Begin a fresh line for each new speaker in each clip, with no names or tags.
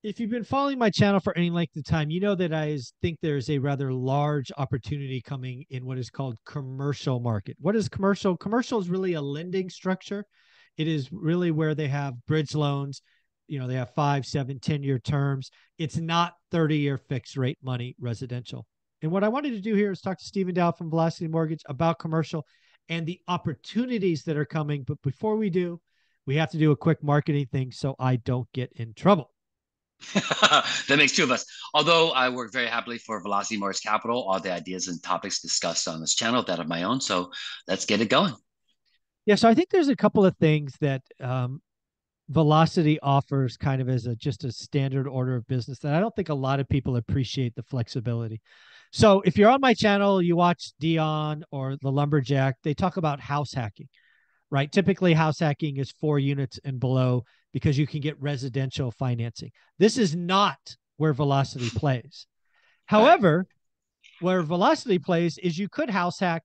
If you've been following my channel for any length of time, you know that I think there's a rather large opportunity coming in what is called commercial market. What is commercial? Commercial is really a lending structure. It is really where they have bridge loans. They have 5, 7, 10-year terms. It's not 30-year fixed rate money residential. And what I wanted to do here is talk to Stephen Dow from Velocity Mortgage about commercial and the opportunities that are coming. But before we do, we have to do a quick marketing thing so I don't get in trouble.
That makes two of us. Although I work very happily for Velocity Mortgage Capital, all the ideas and topics discussed on this channel that are my own. So let's get it going.
Yeah, so I think there's a couple of things that Velocity offers kind of as just a standard order of business that I don't think a lot of people appreciate the flexibility. So if you're on my channel, you watch Dion or the Lumberjack, they talk about house hacking, right? Typically, house hacking is 4 units and below because you can get residential financing. This is not where Velocity plays.
Right.
However, where Velocity plays is you could house hack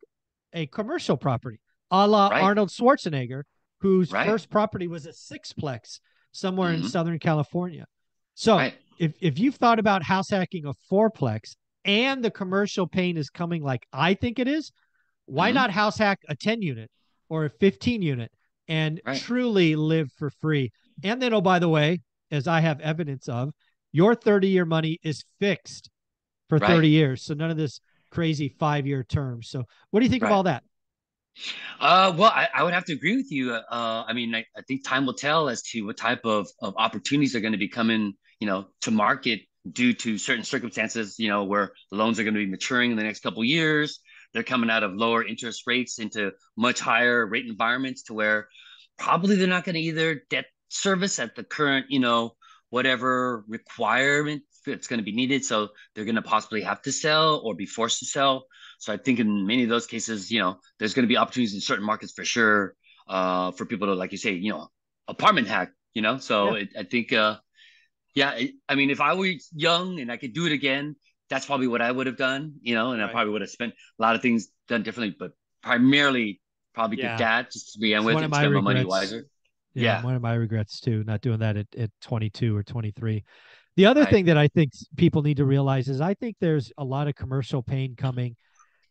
a commercial property, a la
Right.
Arnold Schwarzenegger, whose
Right.
first property was a sixplex somewhere in
Hmm.
Southern California. So
Right.
if you've thought about house hacking a fourplex and the commercial pain is coming like I think it is, why
Hmm.
not house hack a 10 unit or a 15 unit and
Right.
truly live for free? And then, oh, by the way, as I have evidence of, your 30-year money is fixed for
Right.
30 years. So none of this crazy 5-year terms. So what do you think of
Right.
all that?
Well, I would have to agree with you. I mean, I think time will tell as to what type of opportunities are going to be coming, to market due to certain circumstances, where the loans are going to be maturing in the next couple of years. They're coming out of lower interest rates into much higher rate environments to where probably they're not going to either debt service at the current, whatever requirement that's going to be needed. So they're going to possibly have to sell or be forced to sell. So I think in many of those cases, there's going to be opportunities in certain markets for sure, for people to, like you say, apartment hack. So
Yeah.
I think, yeah, I mean, if I were young and I could do it again, that's probably what I would have done. And I
Right.
probably would have spent a lot of things done differently, but primarily probably did
Yeah.
that just to begin
It's
with
one of
and
my
spend my money
regrets.
wiser.
Yeah.
Yeah,
One of my regrets too, not doing that at 22 or 23. The other
right.
thing that I think people need to realize is I think there's a lot of commercial pain coming.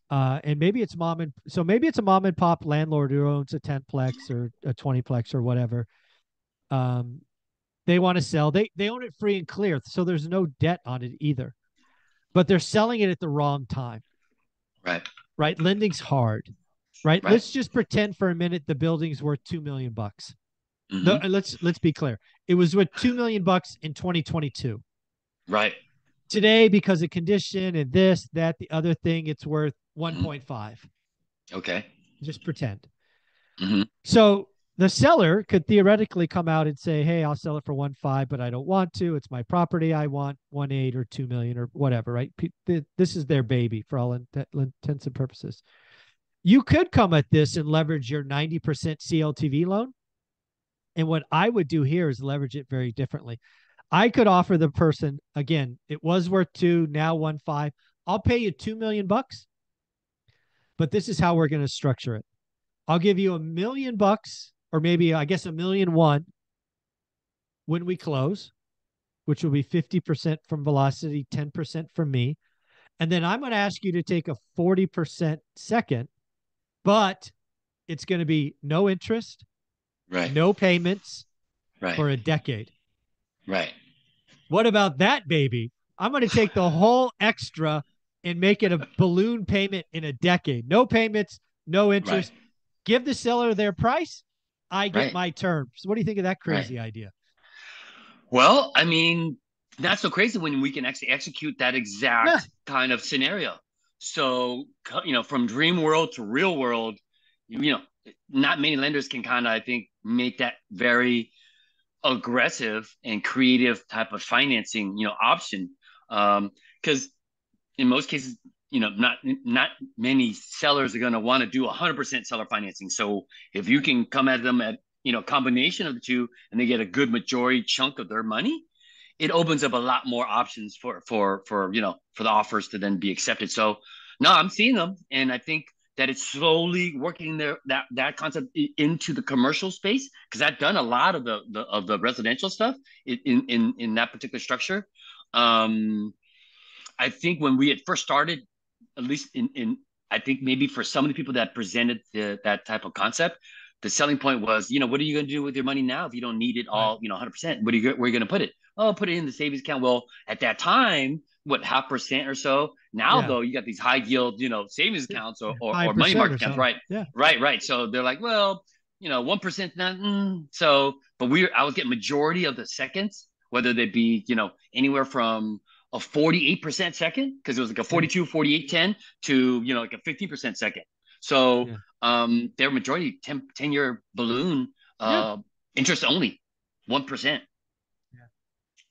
And maybe it's a mom and pop landlord who owns a 10-plex or a 20-plex or whatever. Um, they want to sell. They own it free and clear, so there's no debt on it either. But they're selling it at the wrong time,
Right.
right? Lending's hard, right?
Right.
Let's just pretend for a minute the building's worth 2 million bucks. No,
Hmm.
let's be clear. It was worth 2 million bucks in 2022.
Right.
Today, because of condition and this, that, the other thing, it's worth
Hmm.
1.5.
Okay.
Just pretend.
Hmm.
So the seller could theoretically come out and say, "Hey, I'll sell it for 1.5, but I don't want to. It's my property. I want 1.8 or 2 million or whatever." Right? This is their baby for all intents and purposes. You could come at this and leverage your 90% CLTV loan. And what I would do here is leverage it very differently. I could offer the person, again, it was worth 2, now 1.5. I'll pay you 2 million bucks, but this is how we're going to structure it. I'll give you 1 million bucks, or maybe I guess 1,000,001 when we close, which will be 50% from Velocity, 10% from me. And then I'm going to ask you to take a 40% second, but it's going to be no interest,
Right.
no payments
Right.
for a decade.
Right.
What about that, baby? I'm going to take the whole extra and make it a balloon payment in a decade. No payments, no
Right.
interest. Give the seller their price. I get
Right.
my terms. What do you think of that
Right.
crazy idea?
Well, I mean, not so crazy when we can actually execute that
Yeah.
exact kind of scenario. So, from dream world to real world, you know, not many lenders can kind of, I think, make that very aggressive and creative type of financing, option. Because in most cases, not many sellers are going to want to do 100% seller financing. So if you can come at them at combination of the two, and they get a good majority chunk of their money, it opens up a lot more options for the offers to then be accepted. So no, I'm seeing them, and I think that it's slowly working that concept into the commercial space, because I've done a lot of the residential stuff in that particular structure. Um, I think when we had first started, at least in I think maybe for some of the people that presented that type of concept, the selling point was, what are you going to do with your money now if you don't need it
Right.
all, 100%? Where are you going to put it? Oh, put it in the savings account. Well, at that time, what, 0.5% or so? Now,
Yeah.
though, you got these high yield, savings accounts or money
5%
market
or
accounts,
something.
right?
Yeah.
Right, right. So they're like, well, 1% not. So, but I was getting majority of the seconds, whether they be, anywhere from a 48% second, because it was like a
Yeah.
42, 48, 10 to, like a 15% second. So
Yeah.
their majority 10-year balloon,
Yeah.
interest only 1%.
Yeah.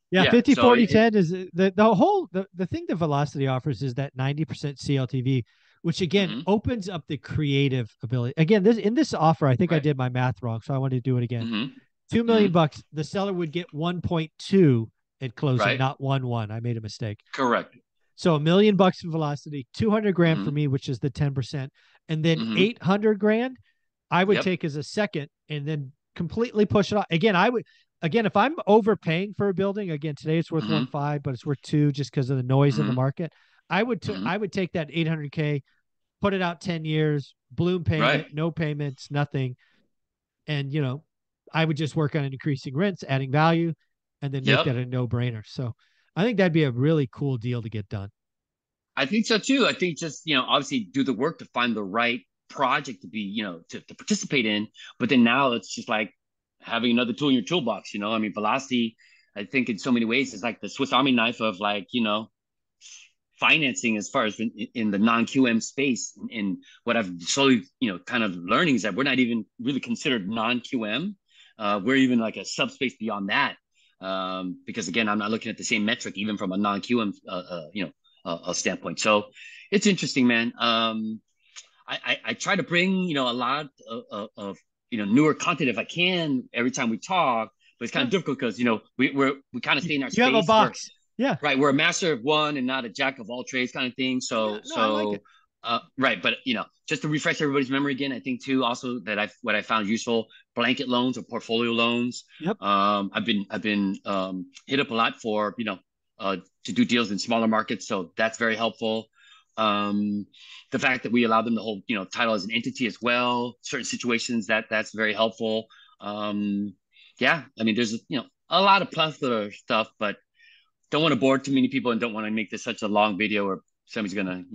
Yeah,
Yeah.
50,
So
40, 10 is the thing that Velocity offers is that 90% CLTV, which again
mhm,
opens up the creative ability. Again, this offer, I think I
right.
did my math wrong, so I wanted to do it again.
hmm
2 million
hmm
bucks, the seller would get 1.2 at closing,
right.
not 1. I made a mistake.
Correct.
So $1 million for Velocity, 200 grand for
hmm
me, which is the 10%, and then
hmm
800 grand I would
Yep.
take as a second, and then completely push it off. Again, if I'm overpaying for a building, again today it's worth
hmm
1.5, but it's worth 2 just because of the noise in the
hmm
market.
hmm
I would take that 800K, put it out 10 years, balloon
Right.
payment, no payments, nothing, and I would just work on increasing rents, adding value, and then make
Yep.
that a no brainer. So I think that'd be a really cool deal to get done.
I think so too. I think just, obviously do the work to find the right project to be, to participate in. But then now it's just like having another tool in your toolbox, I mean, Velocity, I think in so many ways is like the Swiss Army knife of like, financing as far as in the non-QM space. And what I've slowly, kind of learning is that we're not even really considered non-QM. We're even like a subspace beyond that. Because again, I'm not looking at the same metric, even from a non-QM, standpoint. So it's interesting, man. I try to bring, a lot of newer content if I can every time we talk, but it's kind
Yeah.
of difficult because, we kind of stay in our
You have a
space where,
box. Yeah.
right, we're a master of one and not a jack of all trades kind of thing.
Yeah. No, I like it.
Right, but just to refresh everybody's memory again, I think too also that what I found useful, blanket loans or portfolio loans.
Yep.
I've been hit up a lot for to do deals in smaller markets, so that's very helpful. Um, the fact that we allow them to hold title as an entity as well, certain situations that's very helpful. Um, yeah, I mean there's a lot of plethora of stuff, but don't want to bore too many people and don't want to make this such a long video where somebody's gonna,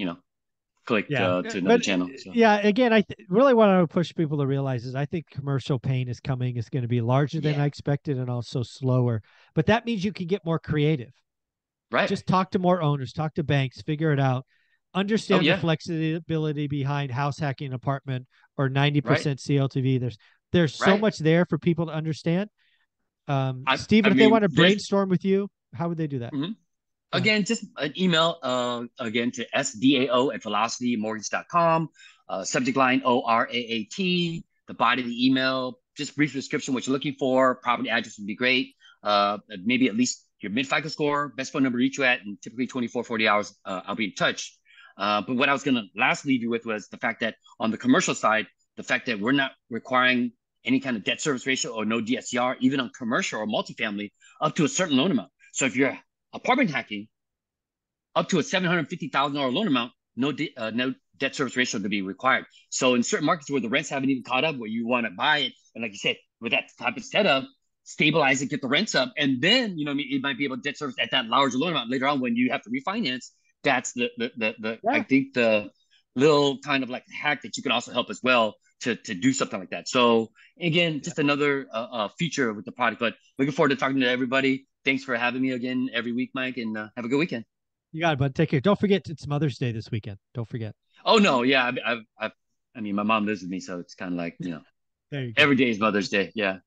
click
Yeah.
to another
But
channel. So
yeah, again, really what I would push people to realize is I think commercial pain is coming. It's going to be larger than
yeah,
I expected and also slower. But that means you can get more creative.
right.
Just talk to more owners, talk to banks, figure it out.
Oh
Understand the
yeah,
flexibility behind house hacking apartment or
right,
90% CLTV. There's so
right.
much there for people to understand.
I
Stephen, if they
mean,
want to
there's
brainstorm with you, how would they do that?
mhm.
Go ahead.
Again, just an email again to sdao@velocitymortgage.com. Subject line ORAAT. The body of the email, just brief description what you're looking for. Property address would be great. Maybe at least your mid FICO score, best phone number to reach you at, and typically 24, 40 hours, I'll be in touch. But what I was going to last leave you with was the fact that on the commercial side, the fact that we're not requiring any kind of debt service ratio or no DSCR, even on commercial or multifamily, up to a certain loan amount. So if you're apartment hacking, up to a $750,000 loan amount, no debt service ratio to be required. So in certain markets where the rents haven't even caught up, where you want to buy it, and like you said, with that type of setup, stabilize it, get the rents up, and then it might be able to debt service at that larger loan amount later on when you have to refinance. That's the I
Yeah.
think the little kind of like hack that you can also help as well to do something like that. So again,
Yeah.
just another feature with the product. But looking forward to talking to everybody. Thanks for having me again every week, Mike, and have a good weekend.
You got it, bud. Take care. Don't forget it's Mother's Day this weekend. Don't forget.
Oh no, yeah, I mean, my mom lives with me, so it's kind of like
There you go.
every day is Mother's Day. Yeah.